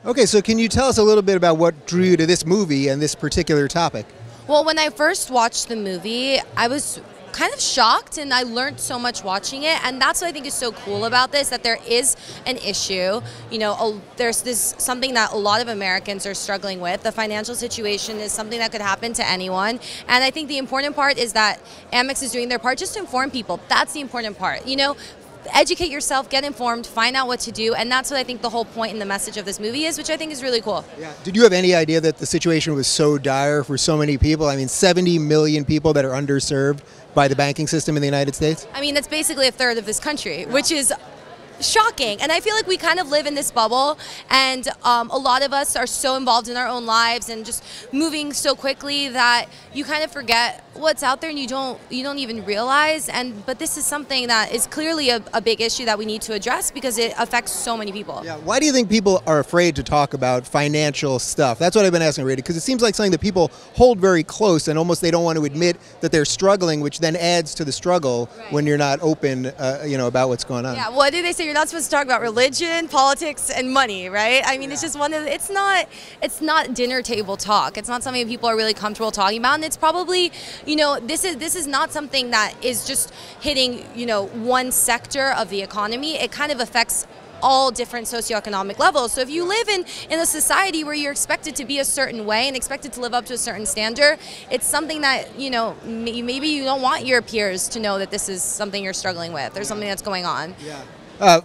Okay, so can you tell us a little bit about what drew you to this movie and this particular topic? Well, when I first watched the movie, I was kind of shocked, and I learned so much watching it, and that's what I think is so cool about this, that there is an issue. You know, there's this something that a lot of Americans are struggling with. The financial situation is something that could happen to anyone, and I think the important part is that Amex is doing their part just to inform people. That's the important part. You know, educate yourself, get informed, find out what to do, and that's what I think the whole point and the message of this movie is, which I think is really cool. Yeah. Did you have any idea that the situation was so dire for so many people? I mean, 70 million people that are underserved by the banking system in the United States? I mean, that's basically a third of this country, which is shocking. And I feel like we kind of live in this bubble, and a lot of us are so involved in our own lives and just moving so quickly that you kind of forget what's out there, and you don't even realize. But this is something that is clearly a big issue that we need to address because it affects so many people. Yeah. Why do you think people are afraid to talk about financial stuff? That's what I've been asking, Rita, because it seems like something that people hold very close, and almost they don't want to admit that they're struggling, which then adds to the struggle when you're not open, about what's going on. Yeah. What do they say? You're not supposed to talk about religion, politics, and money, right? I mean, it's just it's not dinner table talk. It's not something that people are really comfortable talking about, and it's probably, this is not something that is just hitting, one sector of the economy. It kind of affects all different socioeconomic levels. So if you live in a society where you're expected to be a certain way and expected to live up to a certain standard, it's something that, maybe you don't want your peers to know that this is something you're struggling with. There's something that's going on. Yeah.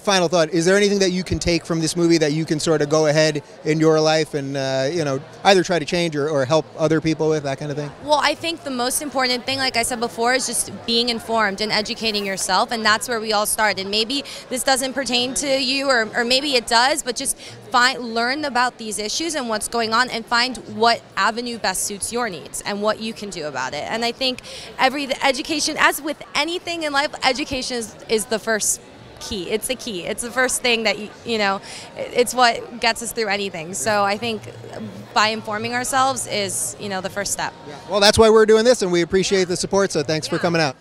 Final thought, is there anything that you can take from this movie that you can sort of go ahead in your life and, either try to change or help other people with, that kind of thing? Well, I think the most important thing, like I said before, is just being informed and educating yourself, and that's where we all start. And maybe this doesn't pertain to you, or maybe it does, but just learn about these issues and what's going on, and find what avenue best suits your needs and what you can do about it. And I think education, as with anything in life, education is the first key. It's the key. It's the first thing that, it's what gets us through anything. So I think by informing ourselves is, the first step. Yeah. Well, that's why we're doing this, and we appreciate the support, so thanks for coming out.